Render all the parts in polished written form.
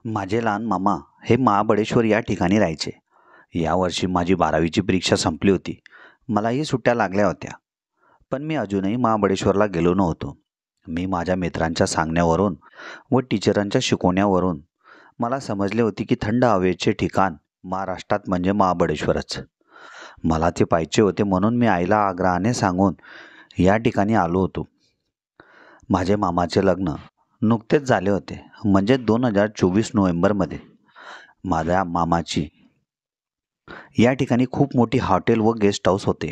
माझे लहान मामा हे महाबळेश्वर या ठिकाणी राहायचे. यावर्षी माझी 12वीची परीक्षा संपली होती. मलाही सुट्ट्या लागल्या होत्या. पण मी अजूनही महाबळेश्वरला गेलो नव्हतो. मी माझ्या मित्रांच्या सांगण्यावरून व टीचरांच्या शिकवण्यावरून मला समजले होते की थंड हवेचे ठिकाण महाराष्ट्रात म्हणजे महाबळेश्वरच. मला ते पाहिजे होते म्हणून मी आईला आग्रहाने सांगून या ठिकाणी आलो होतो. माझे मामाचे लग्न नुकतेच झाले होते, म्हणजे 2024 नोव्हेंबरमध्ये. माझ्या मामाची या ठिकाणी खूप मोठी हॉटेल व गेस्ट हाऊस होते.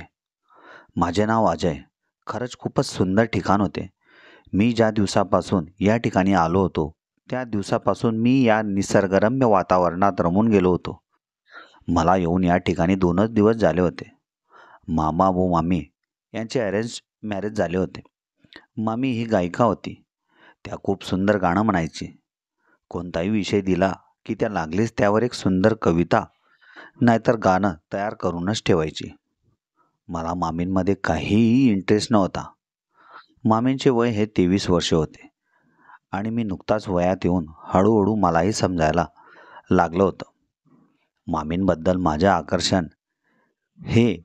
माझे नाव अजय. खरंच खूपच सुंदर ठिकाण होते. मी ज्या दिवसापासून या ठिकाणी आलो होतो त्या दिवसापासून मी या निसर्गरम्य वातावरणात रमून गेलो होतो. मला येऊन या ठिकाणी 2च दिवस झाले होते. मामा व मामी यांचे अरेंज मॅरेज झाले होते. मामी ही गायिका होती. त्या खूप सुंदर गाणं म्हणायची. कोणताही विषय दिला की त्या लागलीच त्यावर एक सुंदर कविता नाहीतर गाणं तयार करूनच ठेवायची. मला मामींमध्ये काहीही इंटरेस्ट नव्हता. मामींचे वय हे 23 वर्ष होते आणि मी नुकताच वयात येऊन हळूहळू मलाही समजायला लागलं होतं. मामींबद्दल माझे आकर्षण हे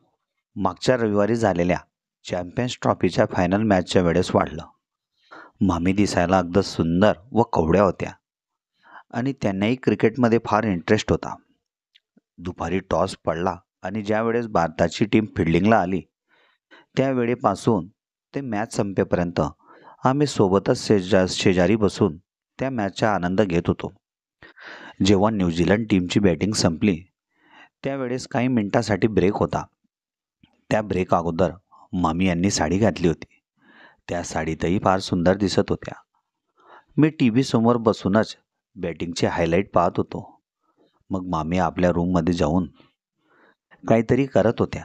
मागच्या रविवारी झालेल्या चॅम्पियन्स ट्रॉफीच्या फायनल मॅचच्या वेळेस वाढलं. मामी दिसायला अगदी सुंदर व कवड्या होत्या आणि त्यांनाही क्रिकेटमध्ये फार इंटरेस्ट होता. दुपारी टॉस पडला आणि ज्या वेळेस भारताची टीम फिल्डिंगला आली त्यावेळेपासून ते मॅच संपेपर्यंत आम्ही सोबतच शेजारी बसून त्या मॅचचा आनंद घेत होतो. जेव्हा न्यूझीलंड टीमची बॅटिंग संपली त्यावेळेस काही मिनिटासाठी ब्रेक होता. त्या ब्रेक अगोदर मामी यांनी साडी घातली होती. त्या साडीतही फार सुंदर दिसत होत्या. मी टी व्ही समोर बसूनच बॅटिंगचे हायलाईट पाहत होतो. मग मामी आपल्या रूममध्ये जाऊन काहीतरी करत होत्या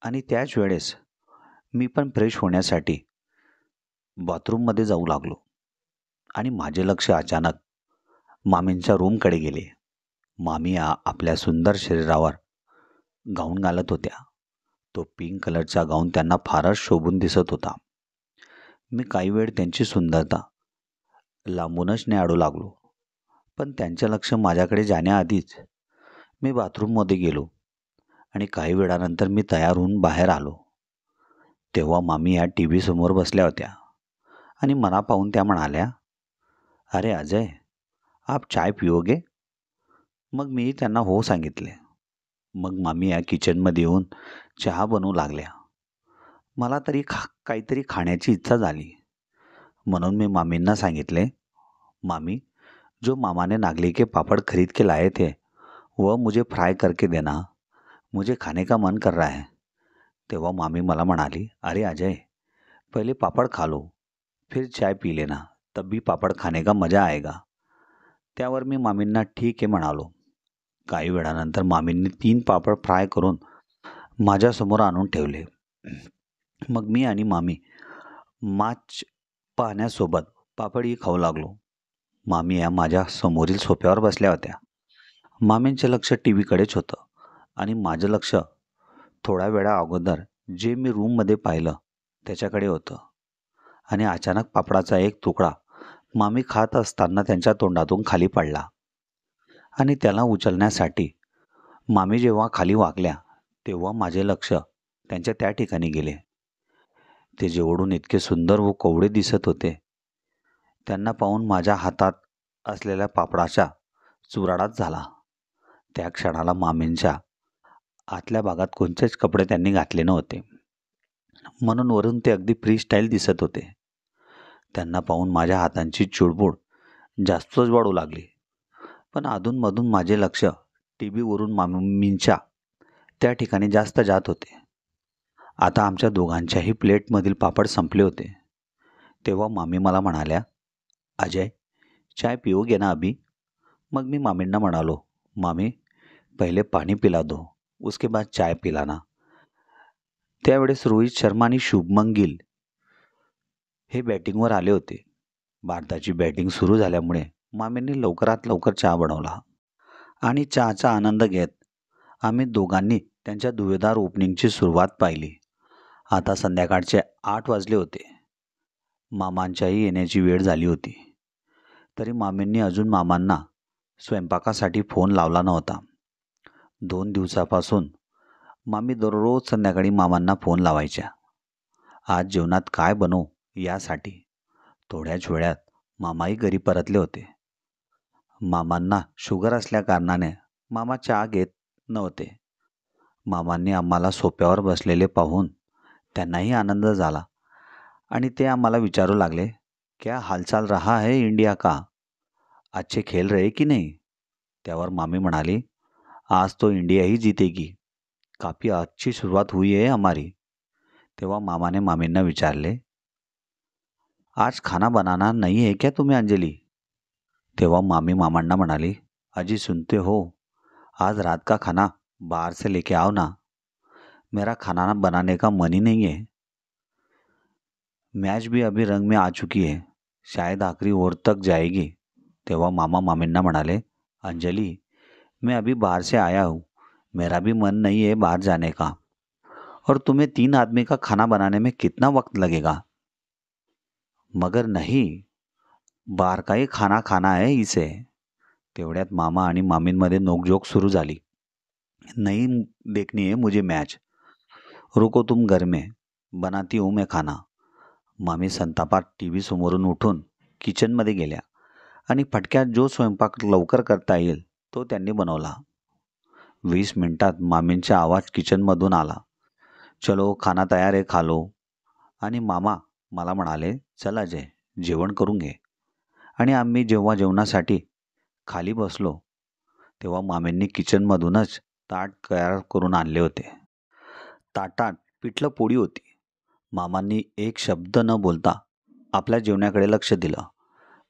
आणि त्याच वेळेस मी पण फ्रेश होण्यासाठी बाथरूममध्ये जाऊ लागलो आणि माझे लक्ष अचानक मामींच्या रूमकडे गेले. मामी आपल्या सुंदर शरीरावर गाऊन घालत होत्या. तो पिंक कलरचा गाऊन त्यांना फारच शोभून दिसत होता. मी काही वेळ त्यांची सुंदरता लांबूनच न्याहाळू लागलो. पण त्यांचं लक्ष माझ्याकडे जाण्याआधीच मी बाथरूममध्ये गेलो आणि काही वेळानंतर मी तयार होऊन बाहेर आलो. तेव्हा मामी या टी व्ही समोर बसल्या होत्या आणि मला पाहून त्या म्हणाल्या, "अरे अजय, आप चाय पिओगे?" मग मी त्यांना हो सांगितले. मग मामी या किचनमध्ये येऊन चहा बनवू लागल्या. मला तरी काहीतरी खाण्याची इच्छा झाली म्हणून मी मामींना सांगितले, "मामी, जो मामा ने नागली के पापड़ खरीद के लाए थे वह मुझे फ्राय करके देना, मुझे खाने का मन कर रहा है." तेव्हा मामी मला म्हणाली, "अरे अजय, पहले पापड़ खा लो, फिर चाय पी लेना, तब भी पापड़ खाने का मजा आएगा." त्यावर मी मामींना ठीक आहे म्हणालो. काही वेळानंतर मामींनी 3 पापड फ्राय करून माझ्यासमोर आणून ठेवले. मग मी आणि मामी मॅच पाहण्यासोबत पापडही खाऊ लागलो. मामी या माझ्या समोरील सोफ्यावर बसल्या होत्या. मामींचे लक्ष टी व्हीकडेच होतं आणि माझं लक्ष थोड्या वेळा अगोदर जे मी रूममध्ये पाहिलं त्याच्याकडे होतं. आणि अचानक पापडाचा एक तुकडा मामी खात असताना त्यांच्या तोंडातून खाली पडला आणि त्याला उचलण्यासाठी मामी जेव्हा खाली वाकल्या तेव्हा माझे लक्ष त्यांच्या त्या ठिकाणी गेले. ते जेवढून इतके सुंदर व कोवळे दिसत होते. त्यांना पाहून माझ्या हातात असलेल्या पापडाचा चुराडाच झाला. त्या क्षणाला मामींच्या आतल्या भागात कोणतेच कपडे त्यांनी घातले नव्हते, म्हणून वरून ते अगदी फ्री स्टाईल दिसत होते. त्यांना पाहून माझ्या हातांची चुळबुळ जास्तच वाढू लागली. पण अधूनमधून माझे लक्ष टी व्हीवरून मामींच्या त्या ठिकाणी जास्त जात होते. आता आमच्या दोघांच्याही प्लेटमधील पापड संपले होते. तेव्हा मामी मला म्हणाल्या, "अजय, चाय पिओगे ना अभी?" मग मी मामींना म्हणालो, "मामी, पहिले पाणी पिला दो, उसके बाद चाय पिलाना." त्यावेळेस रोहित शर्मा आणि शुभमन गिल हे बॅटिंगवर आले होते. भारताची बॅटिंग सुरू झाल्यामुळे मामींनी लवकरात लवकर चहा बनवला आणि चहाचा आनंद घेत आम्ही दोघांनी त्यांच्या धुवेदार ओपनिंगची सुरुवात पाहिली. आता संध्याकाळचे 8 वाजले होते. मामांच्याही येण्याची वेळ झाली होती. तरी मामींनी अजून मामांना स्वयंपाकासाठी फोन लावला नव्हता. 2 दिवसापासून मामी दररोज संध्याकाळी मामांना फोन लावायच्या. आज जेवणात काय बनवू यासाठी. थोड्याच वेळात मामाही घरी परतले होते. मामांना शुगर असल्याकारणाने मामा चहा घेत नव्हते. मामांनी आम्हाला सोफ्यावर बसलेले पाहून त्यांनाही आनंद झाला आणि ते आम्हाला विचारू लागले, क्या हालचाल रहा है इंडिया का? अच्छे खेल रहे की नहीं? त्यावर मामी म्हणाली, आज तो इंडिया ही जीतेगी. काफ़ी अच्छी सुरुवात हुई है हमारी. तेव्हा मामाने मामींना विचारले, आज खाना बनाना नहीं है क्या तुम्हें अंजलि? तेव्हा मामी मामांना म्हणाली, अजी सुनते हो, आज रात का खाना बाहर से लेके आओ ना. मेरा खाना बनाने का मन ही नहीं है. मैच भी अभी रंग में आ चुकी है, शायद आखिरी ओवर तक जाएगी. तेव्हा मामा मामींना म्हणाले, अंजलि मैं अभी बाहर से आया हूँ, मेरा भी मन नहीं है बाहर जाने का. और तुम्हें 3 आदमी का खाना बनाने में कितना वक्त लगेगा? मगर नहीं, बाहर का ही खाना खाना है इसे. तेवढ्यात मामा आणि मामींमध्ये नोकझोक सुरू झाली. नहीं देखनी है मुझे मैच, रुको तुम घर में, बनाती हूँ मैं खाना. मामी संतापात TV समोरून उठून किचनमध्ये गेल्या आणि फटक्यात जो स्वयंपाक लवकर करता येईल तो त्यांनी बनवला. 20 मिनिटात मामींचा आवाज किचनमधून आला, चलो खाना तयार आहे खा लो. आणि मामा मला म्हणाले, चल अजय जेवण करून घे. आणि आम्ही जेव्हा जेवणासाठी खाली बसलो तेव्हा मामींनी किचनमधूनच ताट तयार करून आणले होते. ताटात पिठलं पोळी होती. मामांनी एक शब्द न बोलता आपल्या जेवणाकडे लक्ष दिलं.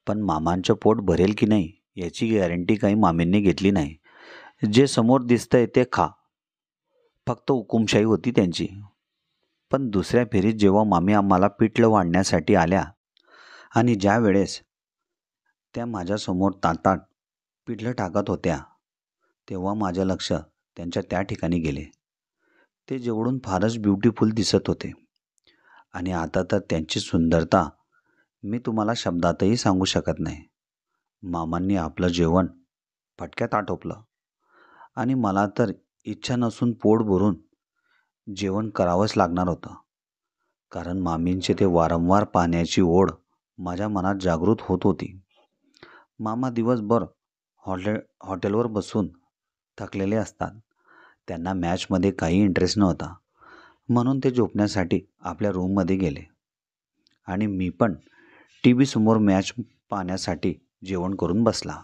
पण मामांचं पोट भरेल की नाही याची गॅरंटी काही मामींनी घेतली नाही. जे समोर दिसतंय ते खा, फक्त हुकुमशाही होती त्यांची. पण दुसऱ्या फेरीत जेव्हा मामी आम्हाला पिठलं वाढण्यासाठी आल्या आणि ज्या वेळेस त्या माझ्यासमोर ताटात पिठलं टाकत होत्या तेव्हा माझं लक्ष त्यांच्या त्या ठिकाणी गेले. ते जवळून फारच ब्युटिफुल दिसत होते आणि आता तर त्यांची सुंदरता मी तुम्हाला शब्दातही सांगू शकत नाही. मामांनी आपलं जेवण फटक्यात आटोपलं आणि मला तर इच्छा नसून पोट भरून जेवण करावंच लागणार होतं. कारण मामींचे ते वारंवार पाहण्याची ओढ माझ्या मनात जागृत होत होती. मामा दिवसभर हॉटेलवर बसून थकलेले असतात. त्यांना मॅचमध्ये काही इंटरेस्ट नव्हता, म्हणून ते झोपण्यासाठी आपल्या रूममध्ये गेले आणि मी पण TV समोर मॅच पाहण्यासाठी जेवण करून बसला.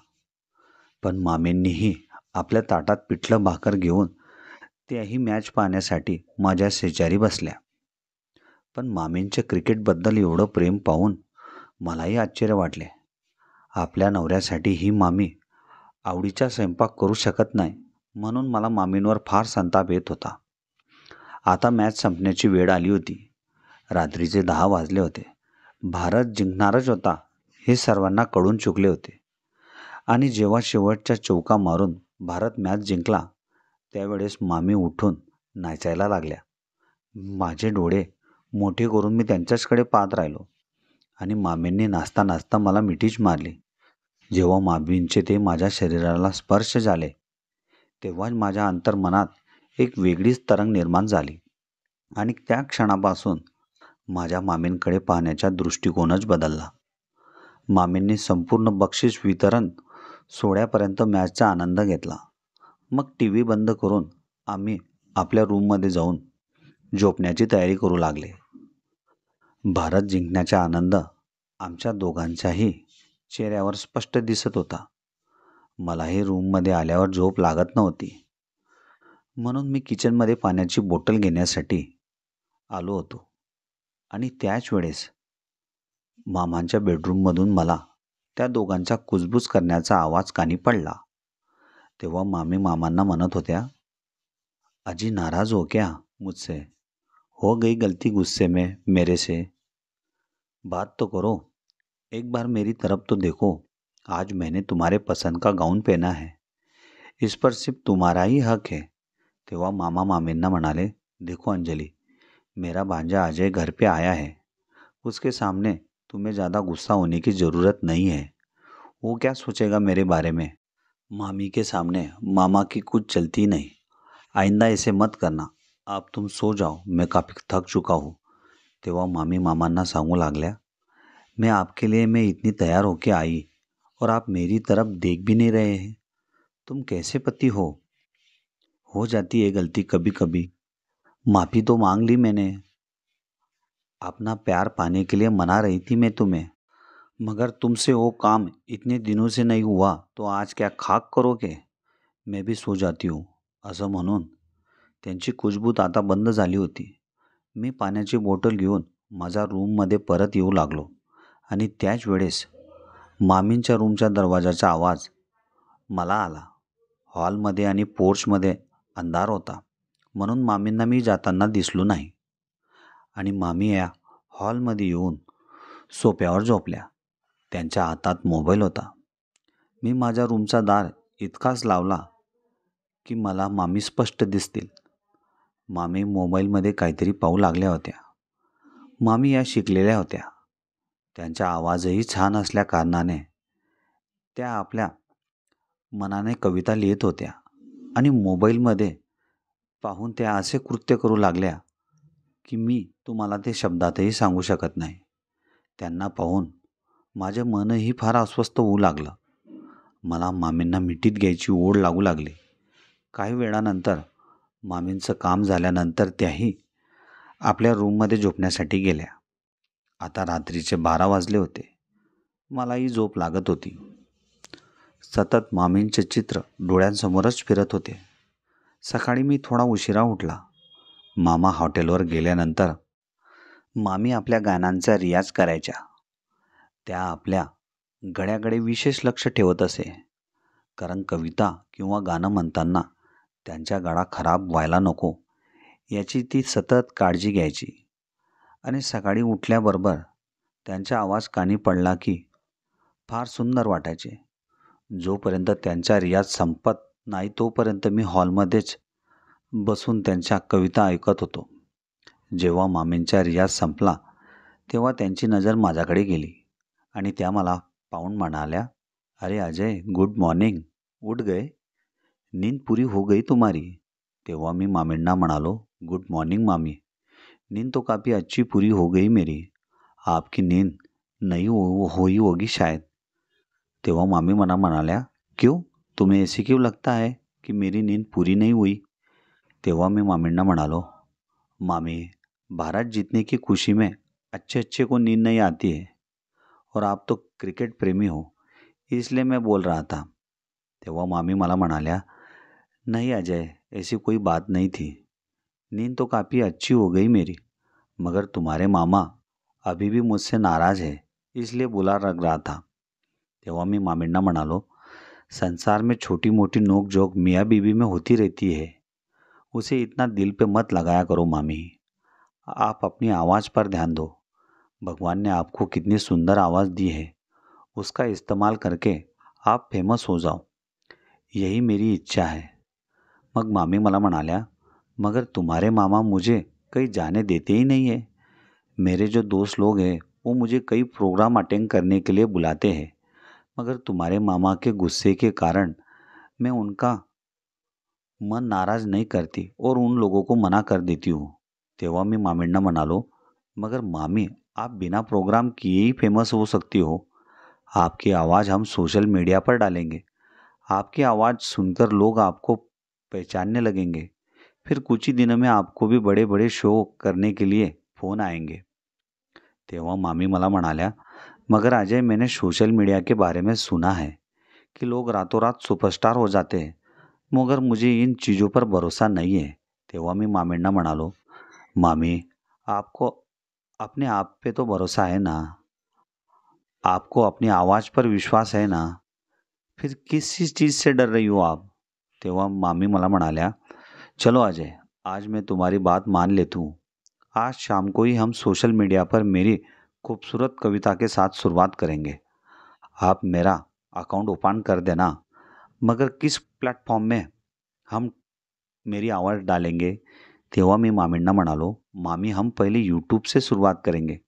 पण मामींनीही आपल्या ताटात पिठलं भाकर घेऊन त्याही मॅच पाहण्यासाठी माझ्या शेजारी बसल्या. पण मामींचे क्रिकेटबद्दल एवढं प्रेम पाहून मलाही आश्चर्य वाटले. आपल्या नवऱ्यासाठी ही मामी आवडीचा स्वयंपाक करू शकत नाही म्हणून मला मामींवर फार संताप येत होता. आता मॅच संपण्याची वेळ आली होती. रात्रीचे 10 वाजले होते. भारत जिंकणारच होता हे सर्वांना कळून चुकले होते. आणि जेव्हा शेवटच्या चौका मारून भारत मॅच जिंकला त्यावेळेस मामी उठून नाचायला लागल्या. माझे डोळे मोठे करून मी त्यांच्याचकडे पाहत राहिलो आणि मामींनी नाचता नाचता मला मिठीच मारली. जेव्हा मामींचे ते माझ्या शरीराला स्पर्श झाले तेव्हाच माझ्या अंतर्मनात एक वेगळीच तरंग निर्माण झाली आणि त्या क्षणापासून माझ्या मामींकडे पाहण्याचा दृष्टिकोनच बदलला. मामींनी संपूर्ण बक्षीस वितरण सोहळ्यापर्यंत मॅचचा आनंद घेतला. मग TV बंद करून आम्ही आपल्या रूममध्ये जाऊन झोपण्याची तयारी करू लागले. भारत जिंकण्याचा आनंद आमच्या दोघांच्याही चेहऱ्यावर स्पष्ट दिसत होता. मलाही रूममध्ये आल्यावर झोप लागत नव्हती, म्हणून मी किचनमध्ये पाण्याची बॉटल घेण्यासाठी आलो होतो आणि त्याच वेळेस मामांच्या बेडरूममधून मला त्या दोघांचा कुजबूज करण्याचा आवाज कानी पडला. तेव्हा मामी मामांना म्हणत होत्या, अजी नाराज़ हो क्या मुझसे? हो गई गलती गुस्से में मेरे से? बात तो करो, एक बार मेरी तरफ तो देखो. आज मैंने तुम्हारे पसंद का गाउन पहना है, इस पर सिर्फ तुम्हारा ही हक है. तेव्हा मामा मामींना म्हणाले, देखो अंजलि, मेरा भांजा अजय घर पे आया है. उसके सामने तुम्हें ज़्यादा गुस्सा होने की ज़रूरत नहीं है. वो क्या सोचेगा मेरे बारे में? मामी के सामने मामा की कुछ चलती नहीं। आइंदा ऐसे मत करना. तुम सो जाओ, मैं काफ़ी थक चुका हूँ. तेव्हा मामी मामांना सांगू लागल्या, मैं इतनी तैयार होके आई और आप मेरी तरफ देख भी नहीं रहे हैं. तुम कैसे पति हो जाती है गलती कभी कभी. माफ़ी तो मांग ली मैंने. अपना प्यार पाने के लिए मना रही थी मैं तुम्हें. मगर तुमसे वो काम इतने दिनों से नहीं हुआ तो आज क्या खाक करोगे. मैं भी सो जाती हूँ. असं म्हणून त्यांची कुजबूत आता बंद झाली होती. मी पाण्याची बॉटल घेऊन माझ्या रूममध्ये परत येऊ लागलो आणि त्याच वेळेस मामींच्या रूमच्या दरवाजाचा आवाज मला आला. हॉलमध्ये आणि पोर्चमध्ये अंधार होता म्हणून मामींना मी जाताना दिसलो नाही आणि मामी या हॉलमध्ये येऊन सोप्यावर झोपल्या. त्यांच्या हातात मोबाईल होता. मी माझ्या रूमचा दार इतकाच लावला की मला मामी स्पष्ट दिसतील. मामी मोबाईलमध्ये काहीतरी पाहू लागल्या होत्या. मामी या शिकलेल्या होत्या. त्यांचा आवाजही छान असल्या कारणाने त्या आपल्या मनाने कविता लिहित होत्या आणि मोबाईलमध्ये पाहून त्या असे कृत्य करू लागल्या की मी तुम्हाला ते शब्दातही सांगू शकत नाही. त्यांना पाहून माझे मनही फार अस्वस्थ होऊ लागलं. मला मामींना मिठीत घ्यायची ओढ लागू लागली. काही वेळानंतर मामींचं काम झाल्यानंतर त्याही आपल्या रूममध्ये झोपण्यासाठी गेल्या. आता रात्रीचे 12 वाजले होते. मलाही झोप लागत होती. सतत मामींचे चित्र डोळ्यांसमोरच फिरत होते. सकाळी मी थोडा उशिरा उठला. मामा हॉटेलवर गेल्यानंतर मामी आपल्या गाण्यांचा रियाज करायच्या. त्या आपल्या गळ्याकडे विशेष लक्ष ठेवत असे, कारण कविता किंवा गाणं म्हणताना त्यांच्या गळा खराब व्हायला नको याची ती सतत काळजी घ्यायची. आणि सकाळी उठल्याबरोबर त्यांचा आवाज कानी पडला की फार सुंदर वाटायचे. जोपर्यंत त्यांचा रियाज संपत नाही तोपर्यंत मी हॉलमध्येच बसून त्यांच्या कविता ऐकत होतो. जेव्हा मामींचा रियाज संपला तेव्हा त्यांची नजर माझ्याकडे गेली आणि त्या मला पाहून म्हणाल्या, अरे अजय, गुड मॉर्निंग. उठ गए, नींद पूरी हो गई तुम्हारी. तेव्हा मी मामींना म्हणालो, गुड मॉर्निंग मामी, नींद तो काफ़ी अच्छी पूरी हो गई मेरी. आपकी नींद नहीं हुई होगी शायद. तेव्हा मामी मला म्हणाल्या, क्यों, तुम्हें ऐसे क्यों लगता है कि मेरी नींद पूरी नहीं हुई. तेव्हा मी मामींना म्हणालो, मामी, भारत जीतने की खुशी में अच्छे अच्छे को नींद नहीं आती है और आप तो क्रिकेट प्रेमी हो, इसलिए मैं बोल रहा था. तेव्हा मामी मला म्हणाल्या, नहीं अजय, ऐसी कोई बात नहीं थी. नींद तो काफ़ी अच्छी हो गई मेरी, मगर तुम्हारे मामा अभी भी मुझसे नाराज़ है, इसलिए बुरा लग रहा था. तेव्हा मी मामींना म्हणालो, संसार में छोटी मोटी नोक झोंक मियाँ बीवी में होती रहती है, उसे इतना दिल पे मत लगाया करो मामी. आप अपनी आवाज़ पर ध्यान दो. भगवान ने आपको कितनी सुंदर आवाज़ दी है, उसका इस्तेमाल करके आप फेमस हो जाओ, यही मेरी इच्छा है. मग मामी मला म्हणाल्या, मगर तुम्हारे मामा मुझे कहीं जाने देते ही नहीं है. मेरे जो दोस्त लोग हैं वो मुझे कई प्रोग्राम अटेंड करने के लिए बुलाते हैं, मगर तुम्हारे मामा के गुस्से के कारण मैं उनका मन नाराज़ नहीं करती और उन लोगों को मना कर देती हूँ. तेव्हा मी मामींना म्हणालो, मगर मामी, आप बिना प्रोग्राम किए ही फेमस हो सकती हो. आपकी आवाज़ हम सोशल मीडिया पर डालेंगे. आपकी आवाज़ सुनकर लोग आपको पहचानने लगेंगे. फिर कुछ ही दिनों में आपको भी बड़े बड़े शो करने के लिए फ़ोन आएंगे. तेव्हा मामी मला म्हणाल्या, मगर अजय, मैंने सोशल मीडिया के बारे में सुना है कि लोग रातों रात सुपरस्टार हो जाते हैं, मगर मुझे इन चीज़ों पर भरोसा नहीं है. तेव्हा मी मामींना म्हणालो, मामी, आपको अपने आप पे तो भरोसा है ना, आपको अपनी आवाज़ पर विश्वास है ना, फिर किस चीज़ से डर रही हो आप. तेव्हा मामी मला म्हणाल्या, चलो अजय, आज मैं तुम्हारी बात मान लेती हूँ. आज शाम को ही हम सोशल मीडिया पर मेरी खूबसूरत कविता के साथ शुरुआत करेंगे. आप मेरा अकाउंट ओपन कर देना, मगर किस प्लॅटफॉर्म में हम मेरी आवाज़ डालेंगे. तेव्हा मी मामींना म्हणालो, मामी, हम पहले यूट्यूब से शुरुआत करेंगे,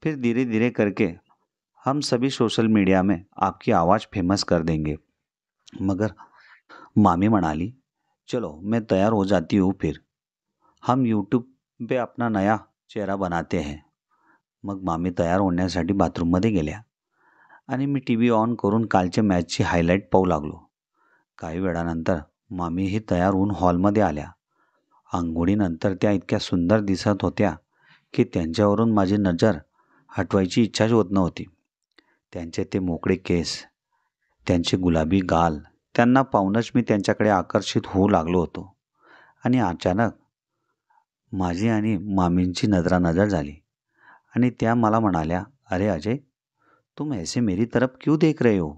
फिर धीरे धीरे करके हम सभी सोशल मीडिया में आपकी आवाज़ फेमस कर देंगे. मगर मामी म्हणाली, चलो मैं तैयार हो जाती हूँ फिर हम यूट्यूब पे अपना नया चेहरा बनाते हैं. मग मामी तयार होण्यासाठी बाथरूममध्ये गेल्या आणि मी टी व्ही ऑन करून कालच्या मॅचची हायलाईट पाहू लागलो. काही वेळानंतर मामीही तयार होऊन हॉलमध्ये आल्या. अंघोळीनंतर त्या इतक्या सुंदर दिसत होत्या की त्यांच्यावरून माझी नजर हटवायची इच्छाच होत नव्हती. त्यांचे ते मोकळे केस, त्यांचे गुलाबी गाल, त्यांना पाहूनच मी त्यांच्याकडे आकर्षित होऊ लागलो होतो. आणि अचानक माझी आणि मामींची नजरानजर झाली आणि त्या मला म्हणाल्या, अरे अजय, तुम ऐसे मेरी तरफ क्यों देख रहे हो?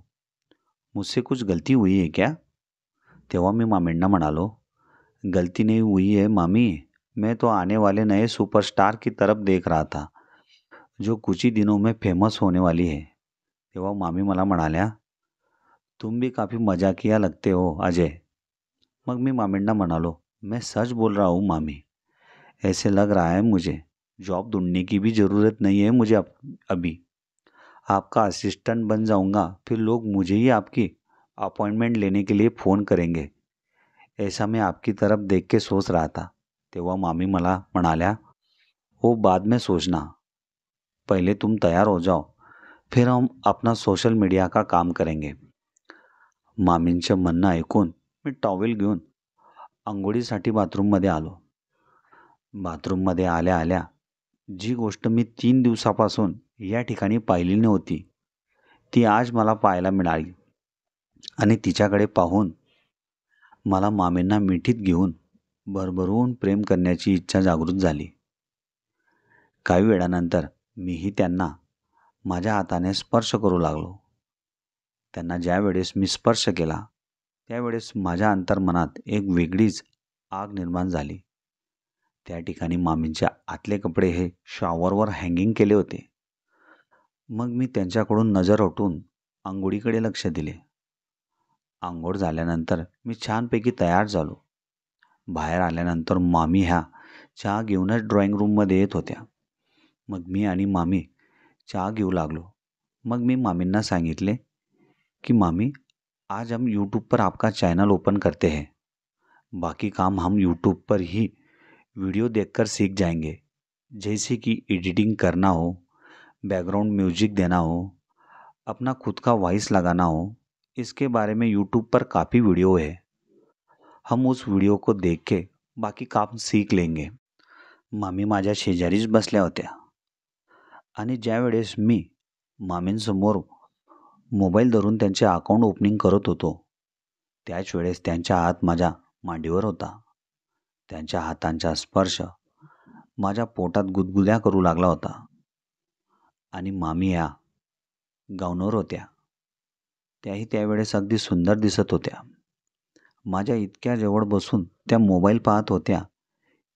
मुझसे कुछ गलती हुई है क्या? तेव्हा मी मामींना म्हणालो, गलती नहीं हुई है मामी, मैं तो आने वाले नए सुपरस्टार की तरफ देख रहा था, जो कुछ ही दिनों में फेमस होने वाली है. तेव्हा मामी मला म्हणाल्या, तुम भी काफ़ी मजाकिया लगते हो अजय. मग मी मामींना म्हणालो, मैं सच बोल रहा हूँ मामी, ऐसे लग रहा है मुझे जॉब ढूंढने की भी ज़रूरत नहीं है मुझे अभी. आपका असिस्टेंट बन जाऊंगा, फिर लोग मुझे ही आपकी अपॉइंटमेंट लेने के लिए फ़ोन करेंगे. ऐसा मैं आपकी तरफ देख के सोच रहा था. तेव्हा मामी मला म्हणाल्या, वो बाद में सोचना, पहले तुम तैयार हो जाओ, फिर हम अपना सोशल मीडिया का काम करेंगे. मामींचं म्हणणं ऐकून मी टॉवेल घेऊन अंघोळीसाठी बाथरूममध्ये आलो. बाथरूममध्ये आल्या आल्या जी गोष्ट मी 3 दिवसापासून या ठिकाणी पाहिली नव्हती, ती आज मला पाहायला मिळाली आणि तिच्याकडे पाहून मला मामींना मिठीत घेऊन भरभरून प्रेम करण्याची इच्छा जागृत झाली. काही वेळानंतर मीही त्यांना माझ्या हाताने स्पर्श करू लागलो. त्यांना ज्या वेळेस मी स्पर्श केला, त्यावेळेस माझ्या अंतर्मनात एक वेगळीच आग निर्माण झाली. त्या ठिकाणी मामींचे आतले कपडे हे शॉवरवर हँगिंग केले होते. मग मी त्यांच्याकडून नजर हटवून अंघोळीकडे लक्ष दिले. अंघोळ झाल्यानंतर मी छानपैकी तयार झालो. बाहेर आल्यानंतर मामी ह्या चहा घेऊनच ड्रॉइंग रूममध्ये येत होत्या. मग मी आणि मामी चहा घेऊ लागलो. मग मी मामींना सांगितले कि मामी, आज हम यूट्यूब पर आपका चैनल ओपन करते हैं. बाकी काम हम यूट्यूब पर ही वीडियो देखकर सीख जाएंगे, जैसे कि एडिटिंग करना हो, बैकग्राउंड म्यूजिक देना हो, अपना खुद का वॉइस लगाना हो. इसके बारे में यूट्यूब पर काफ़ी वीडियो है. हम उस वीडियो को देख के बाकी काम सीख लेंगे. मामी माझ्या शेजारीच बसल्या होत्या आणि ज्यावेळेस मी मामींसमोर मोबाईल धरून त्यांचे अकाउंट ओपनिंग करत होतो, त्याच वेळेस त्यांचा हात माझ्या मांडीवर होता. त्यांच्या हातांचा स्पर्श माझ्या पोटात गुदगुल्या करू लागला होता आणि मामी या गाऊनवर होत्या. त्याही त्यावेळेस अगदी सुंदर दिसत होत्या. माझ्या इतक्या जवळ बसून त्या मोबाईल पाहत होत्या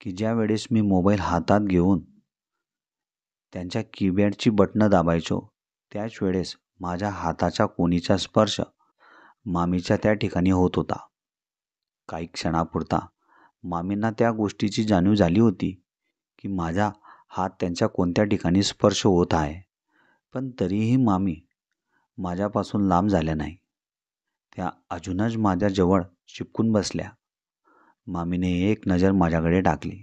की ज्या वेळेस मी मोबाईल हातात घेऊन त्यांच्या कीबॅडची बटणं दाबायचो, त्याच वेळेस माझ्या हाताच्या कोणीचा स्पर्श मामीच्या त्या ठिकाणी होत होता. काही क्षणापुरता मामींना त्या गोष्टीची जाणीव झाली होती की माझा हात त्यांच्या कोणत्या ठिकाणी स्पर्श होत आहे, पण तरीही मामी माझ्यापासून लांब झाल्या नाही. त्या अजूनच माझ्याजवळ चिपकून बसल्या. मामीने एक नजर माझ्याकडे टाकली.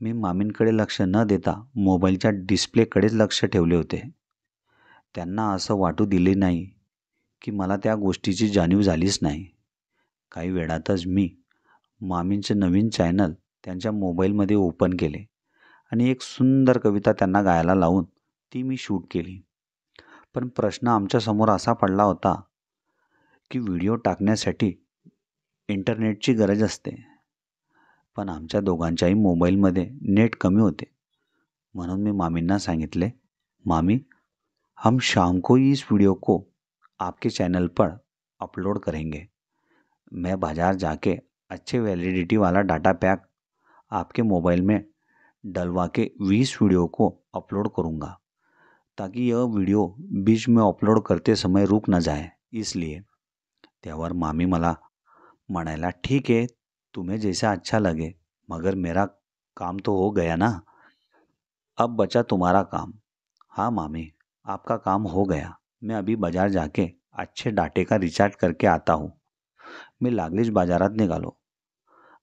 मी मामींकडे लक्ष न देता मोबाईलच्या डिस्प्लेकडेच लक्ष ठेवले होते. त्यांना असं वाटू दिले नाही की मला त्या गोष्टीची जाणीव झालीच नाही. काही वेळातच मी मामींचे नवीन चॅनल त्यांच्या मोबाईलमध्ये ओपन केले आणि एक सुंदर कविता त्यांना गायला लावून ती मी शूट केली. पण प्रश्न आमच्यासमोर असा पडला होता की व्हिडिओ टाकण्यासाठी इंटरनेटची गरज असते, पण आमच्या दोघांच्याही मोबाईलमध्ये नेट कमी होते. म्हणून मी मामींना सांगितले, मामी, हम शाम को ही इस वीडियो को आपके चैनल पर अपलोड करेंगे. मैं बाज़ार जाके अच्छे वैलिडिटी वाला डाटा पैक आपके मोबाइल में डलवा के 20 वीडियो को अपलोड करूँगा, ताकि यह वीडियो बीच में अपलोड करते समय रुक न जाए, इसलिए. त्यावर मामी मला म्हणायला, ठीक है, तुम्हें जैसा अच्छा लगे, मगर मेरा काम तो हो गया ना, अब बचा तुम्हारा काम. हाँ मामी, आपका काम हो गया. मैं अभी बाज़ार जाके अच्छे डाटे का रिचार्ज करके आता हूँ. मी लागलीच बाजारात निघालो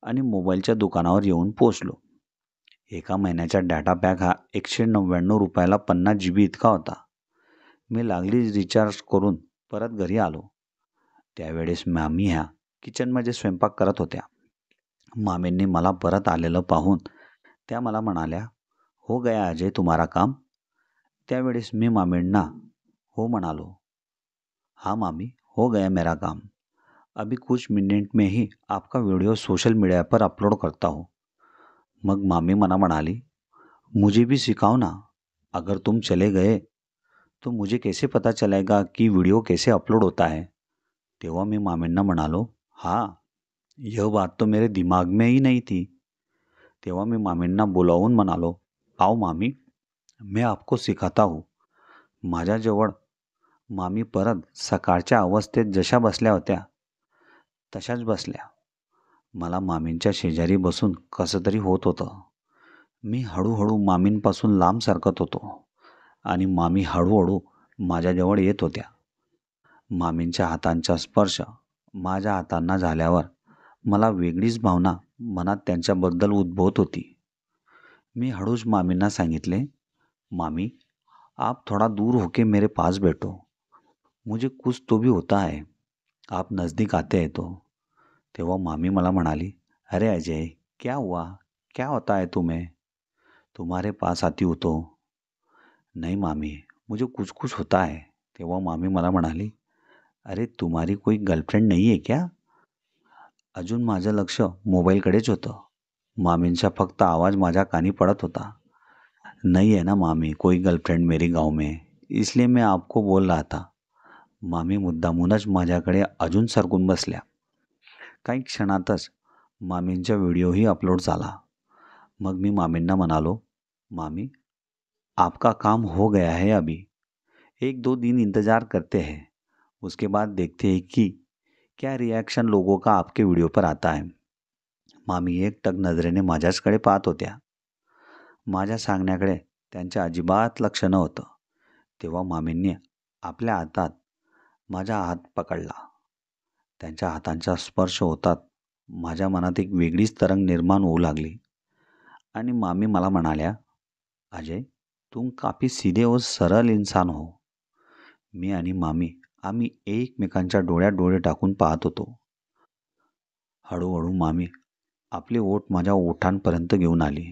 आणि मोबाईलच्या दुकानावर येऊन पोचलो. एका महिन्याचा डाटा पॅक हा 199 रुपयाला 50 GB इतका होता. मी लागलीच रिचार्ज करून परत घरी आलो. त्यावेळेस मामी ह्या किचनमध्ये स्वयंपाक करत होत्या. मामींनी मला परत आलेलं पाहून त्या मला म्हणाल्या, "हो गया अजय तुम्हारा काम?" त्यावेळेस मी मामींना हो म्हणालो. "हाँ मामी, हो गया मेरा काम. अभी कुछ मिनट में ही आपका वीडियो सोशल मीडिया पर अपलोड करता हूँ." मग मामी मला म्हणाली, "मुझे भी सिखाओ ना. अगर तुम चले गए तो मुझे कैसे पता चलेगा की वीडियो कैसे अपलोड होता है?" तेव्हा मी मामींना म्हणालो, "हाँ, यह बात तो मेरे दिमाग में ही नहीं थी." तेव्हा मी मामींना बोलावून म्हणालो, "आओ मामी, मैं आपको सिखाता हूँ." माझ्याजवळ मामी परत सकाळच्या अवस्थेत जशा बसल्या होत्या तशाच बसल्या. मला मामींच्या शेजारी बसून कसं तरी होत होतं. मी हळूहळू मामींपासून लांब सरकत होतो आणि मामी हळूहळू माझ्याजवळ येत होत्या. मामींच्या हातांचा स्पर्श माझ्या हातांना झाल्यावर मला वेगळीच भावना मनात त्यांच्याबद्दल उद्भवत होती. मी हळूच मामींना सांगितले, "मामी, आप थोड़ा दूर होके मेरे पास बैठो. मुझे कुछ तो भी होता है. आप नज़दीक आते हैं तो." तेव्हा मामी मला म्हणाली, "अरे अजय, क्या हुआ? क्या होता है तुम्हें? तुम्हारे पास आती हूँ तो." "नहीं मामी, मुझे कुछ कुछ होता है." तेव्हा मामी मला म्हणाली, "अरे तुम्हारी कोई गर्लफ्रेंड नहीं है क्या?" अजून माझं लक्ष मोबाईलकडेच होतं. मामींचा फक्त आवाज माझ्या कानी पडत होता, "नहीं है ना मामी, कोई गर्लफ्रेंड मेरी गाँव में, इसलिए मैं आपको बोल रहा था." मामी मुद्दामूनच माझ्याकडे अजून सरकून बसल्या. काही क्षणातच मामींचा व्हिडिओही अपलोड झाला. मग मी मामींना म्हणालो, "मामी, आपका काम हो गया है अभी. 1-2 दिन इंतज़ार करते हैं. उसके बाद देखते हैं कि क्या रिॲक्शन लोगों का आपके व्हिडिओ पर आता है." मामी एकटक नजरेने माझ्याचकडे पाहत होत्या. माझ्या सांगण्याकडे त्यांच्या अजिबात लक्ष नव्हतं. तेव्हा मामींनी आपल्या हातात माझा हात पकडला. त्यांच्या हातांचा स्पर्श होतात माझ्या मनात एक वेगळीच तरंग निर्माण होऊ लागली आणि मामी मला म्हणाल्या, "अजय, तुम काफी सीधे और सरळ इंसान हो." मी आणि मामी आम्ही एकमेकांच्या डोळ्यात डोळे टाकून पाहत होतो. हळूहळू मामी आपले ओठ माझ्या ओठांपर्यंत घेऊन आली.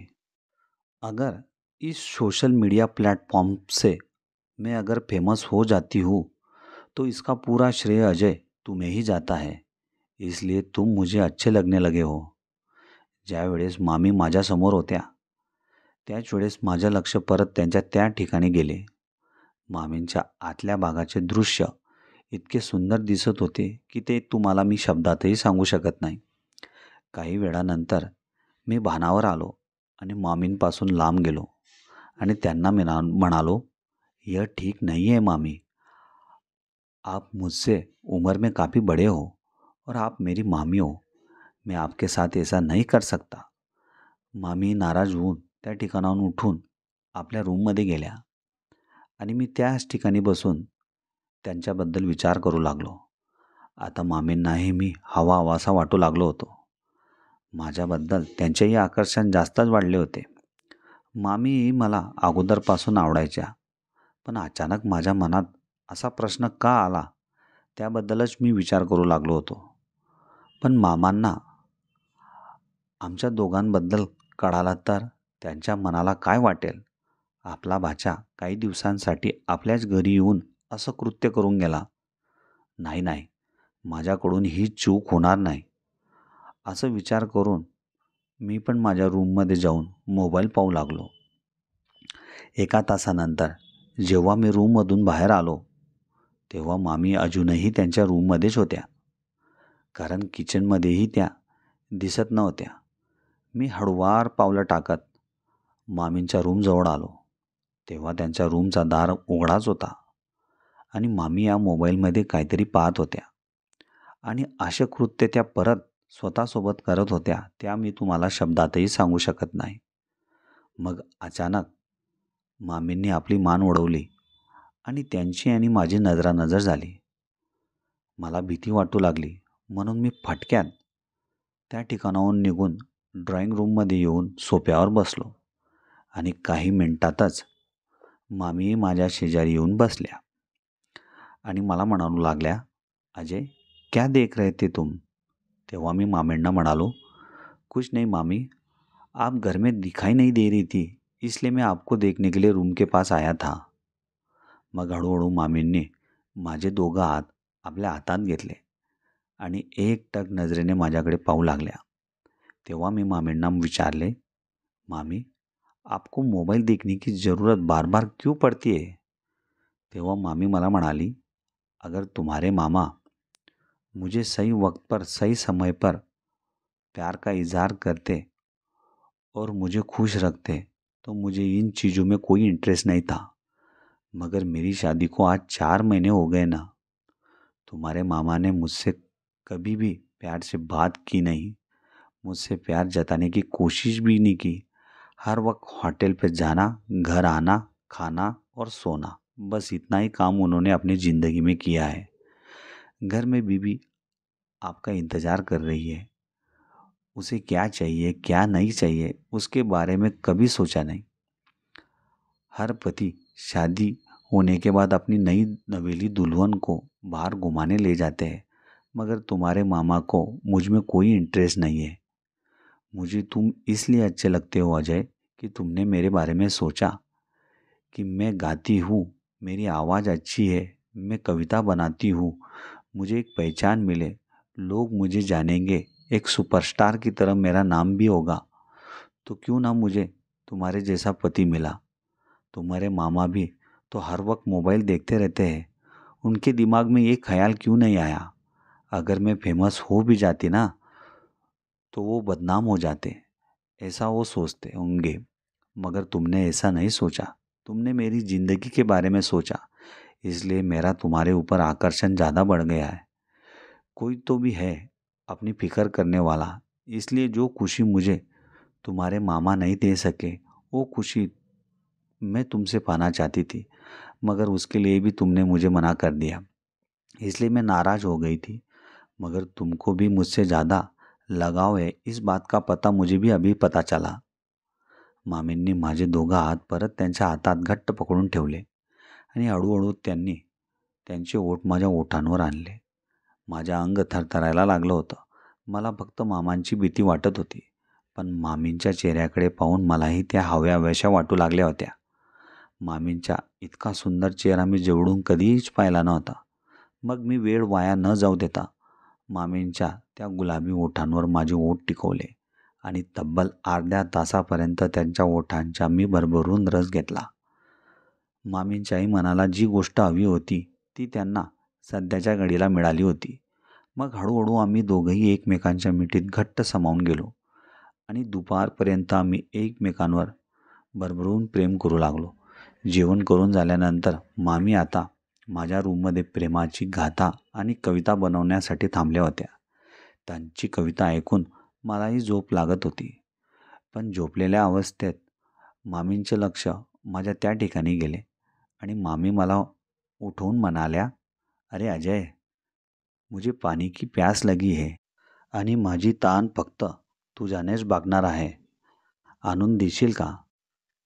"अगर इस सोशल मीडिया प्लेटफॉर्म से मैं अगर फेमस हो जाती हूँ तो इसका पूरा श्रेय अजय तुम्हें ही जाता है. इसलिए तुम मुझे अच्छे लगने लगे हो." ज्यावेळेस मामी माझ्यासमोर होत्या त्याच वेळेस माझं लक्ष परत त्यांच्या त्या ठिकाणी गेले. मामींच्या आतल्या भागाचे दृश्य इतके सुंदर दिसत होते की ते तुम्हाला मी शब्दातही सांगू शकत नाही. काही वेळानंतर मी भानावर आलो आणि मामींपासून लांब गेलो आणि त्यांना म्हणालो, "यह ठीक नहीं है मामी. आप मुझसे उम्र में काफ़ी बड़े हो और आप मेरी मामी हो. मैं आपके साथ ऐसा नहीं कर सकता." मामी नाराज होऊन त्या ठिकाणाहून उठून आपल्या रूममध्ये गेल्या आणि मी त्याच ठिकाणी बसून त्यांच्याबद्दल विचार करू लागलो. आता मामींनाही मी हवाहवासा वाटू लागलो होतो. माझ्याबद्दल त्यांचेही आकर्षण जास्तच वाढले होते. मामीही मला अगोदरपासून आवडायच्या, पण अचानक माझ्या मनात असा प्रश्न का आला त्याबद्दलच मी विचार करू लागलो होतो. पण मामांना आमच्या दोघांबद्दल कळाला तर त्यांच्या मनाला काय वाटेल? आपला भाचा काही दिवसांसाठी आपल्याच घरी येऊन असं कृत्य करून गेला. नाही नाही, माझ्याकडून ही चूक होणार नाही असं विचार करून मी पण माझ्या रूममध्ये जाऊन मोबाईल पाहू लागलो. एका तासानंतर जेव्हा मी रूममधून बाहेर आलो तेव्हा मामी अजूनही त्यांच्या रूममध्येच होत्या, कारण किचनमध्येही त्या दिसत नव्हत्या. मी हळूवार पावलं टाकत मामींच्या रूमजवळ आलो तेव्हा त्यांच्या रूमचा दार उघडाच होता आणि मामी या मोबाईलमध्ये काहीतरी पाहत होत्या आणि असे कृत्य त्या परत स्वतःसोबत करत होत्या त्या मी तुम्हाला शब्दातही सांगू शकत नाही. मग अचानक मामींनी आपली मान वळवली आणि त्यांची आणि माझी नजरानजर झाली. मला भीती वाटू लागली. म्हणून मी फटक्यात त्या ठिकाणाहून निघून ड्रॉइंग रूममध्ये येऊन सोफ्यावर बसलो आणि काही मिनिटातच मामी माझ्या शेजारी येऊन बसल्या आणि मला म्हणालू लागल्या, अजय, क्या देख रहे थे तुम? तेव्हा मी मामींना म्हणालो, कुछ नहीं मामी, आप घर में दिखाई नहीं दे रही थी, इसलिए मैं आपको देखने के लिए रूम के पास आया था. मग हळूहळू मामींनी माझे दोघं हात आपल्या हातात घेतले आणि एकटक नजरेने माझ्याकडे पाहू लागल्या. तेव्हा मी मामींना विचारले, मामी, आपको मोबाईल देखने की ज़रूरत बार बार क्यों पड़ती है? तेव्हा मामी मला म्हणाली, अगर तुम्हारे मामा मुझे सही वक्त पर सही समय पर प्यार का इजहार करते और मुझे खुश रखते तो मुझे इन चीज़ों में कोई इंटरेस्ट नहीं था. मगर मेरी शादी को आज 4 महीने हो गए ना. तुम्हारे मामा ने मुझसे कभी भी प्यार से बात की नहीं, मुझसे प्यार जताने की कोशिश भी नहीं की. हर वक्त होटल पे जाना, घर आना, खाना और सोना, बस इतना ही काम उन्होंने अपनी ज़िंदगी में किया है. घर में बीवी आपका इंतज़ार कर रही है. उसे क्या चाहिए क्या नहीं चाहिए उसके बारे में कभी सोचा नहीं. हर पति शादी होने के बाद अपनी नई नवेली दुल्हन को बाहर घुमाने ले जाते हैं, मगर तुम्हारे मामा को मुझ में कोई इंटरेस्ट नहीं है. मुझे तुम इसलिए अच्छे लगते हो अजय कि तुमने मेरे बारे में सोचा कि मैं गाती हूँ, मेरी आवाज़ अच्छी है, मैं कविता बनाती हूँ, मुझे एक पहचान मिले, लोग मुझे जानेंगे, एक सुपरस्टार की तरह मेरा नाम भी होगा. तो क्यों ना मुझे तुम्हारे जैसा पति मिला. तुम्हारे मामा भी तो हर वक्त मोबाइल देखते रहते हैं. उनके दिमाग में ये ख्याल क्यों नहीं आया, अगर मैं फेमस हो भी जाती ना तो वो बदनाम हो जाते, ऐसा वो सोचते होंगे. मगर तुमने ऐसा नहीं सोचा. तुमने मेरी ज़िंदगी के बारे में सोचा, इसलिए मेरा तुम्हारे ऊपर आकर्षण ज़्यादा बढ़ गया है. कोई तो भी है अपनी फिक्र करने वाला, इसलिए जो खुशी मुझे तुम्हारे मामा नहीं दे सके वो खुशी मैं तुमसे पाना चाहती थी. मगर उसके लिए भी तुमने मुझे मना कर दिया, इसलिए मैं नाराज़ हो गई थी. मगर तुमको भी मुझसे ज़्यादा लगाव आहे इस बात का पता मुझे भी अभी पता चला. मामींनी माझे दोघं हात परत त्यांच्या हातात घट्ट पकडून ठेवले आणि हळूहळू त्यांनी त्यांचे ओठ माझ्या ओठांवर आणले. माझं अंग थरथरायला लागलं होतं. मला फक्त मामांची भीती वाटत होती, पण मामींच्या चेहऱ्याकडे पाहून मलाही त्या हव्याहव्याशा वाटू लागल्या होत्या. मामींचा इतका सुंदर चेहरा मी जवळून कधीच पाहिला नव्हता. मग मी वेळ वाया न जाऊ देता मामींच्या त्या गुलाबी ओठांवर माझे ओठ टिकवले आणि तब्बल अर्ध्या तासापर्यंत त्यांच्या ओठांचा मी भरभरून रस घेतला. मामींच्याही मनाला जी गोष्ट हवी होती ती त्यांना सध्याच्या घडीला मिळाली होती. मग हळूहळू आम्ही दोघंही एकमेकांच्या मिठीत घट्ट सामावून गेलो आणि दुपारपर्यंत आम्ही एकमेकांवर भरभरून प्रेम करू लागलो. जेवण करून झाल्यानंतर मामी आता माझ्या रूममध्ये प्रेमाची गाथा आणि कविता बनवण्यासाठी थांबल्या होत्या. त्यांची कविता ऐकून मलाही झोप लागत होती. पण झोपलेल्या अवस्थेत मामींचे लक्ष माझ्या त्या ठिकाणी गेले आणि मामी मला उठवून म्हणाल्या, अरे अजय, मुझे पानी की प्यास लगी है आणि माझी ताण फक्त तुझ्यानेच भागणार आहे. आणून देशील का?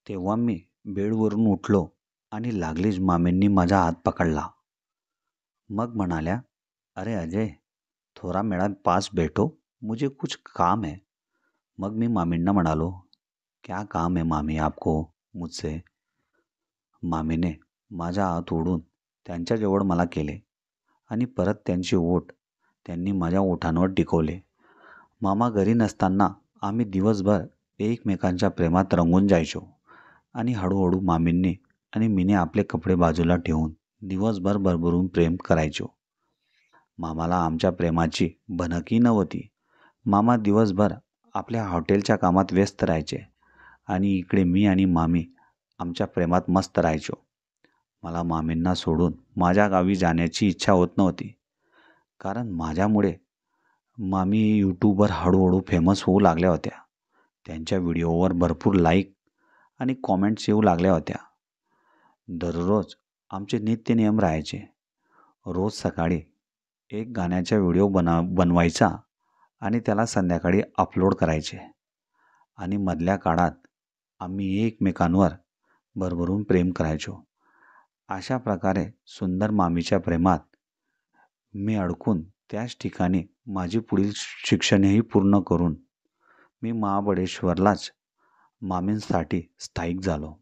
तेव्हा मी बेडवरून उठलो आणि लागलीच मामींनी माझा हात पकडला. मग म्हणाल्या, अरे अजय, थोड़ा मेरा पास बैठो, मुझे कुछ काम है. मग मी मामींना म्हणालो, क्या काम है मामी आपको मुझसे? मामीने माझा हात ओढून त्यांच्याजवळ मला केले आणि परत त्यांचे ओठ त्यांनी माझ्या ओठांवर टिकवले. मामा घरी नसताना आम्ही दिवसभर एकमेकांच्या प्रेमात रंगून जायचो आणि हळूहळू मामींनी आणि मीने आपले कपडे बाजूला ठेवून दिवसभर भरभरून प्रेम करायचो. मामाला आमच्या प्रेमाची भनकही नव्हती. मामा दिवसभर आपल्या हॉटेलच्या कामात व्यस्त राहायचे आणि इकडे मी आणि मामी आमच्या प्रेमात मस्त राहायचो. मला मामींना सोडून माझ्या गावी जाण्याची इच्छा होत नव्हती, कारण माझ्यामुळे मामी यूट्यूबवर हळूहळू फेमस होऊ लागल्या होत्या. त्यांच्या व्हिडिओवर भरपूर लाईक आणि कॉमेंट्स येऊ लागल्या होत्या. दररोज आमचे नित्यनियम राहायचे. रोज सकाळी एक गाण्याचा व्हिडिओ बनवायचा आणि त्याला संध्याकाळी अपलोड करायचे. आणि मधल्या काळात आम्ही एकमेकांवर भरभरून प्रेम करायचो. अशा प्रकारे सुंदर मामीच्या प्रेमात मी अडकून त्याच ठिकाणी माझी पुढील शिक्षणही पूर्ण करून मी महाबळेश्वरलाच मामींसाठी स्थायिक झालो.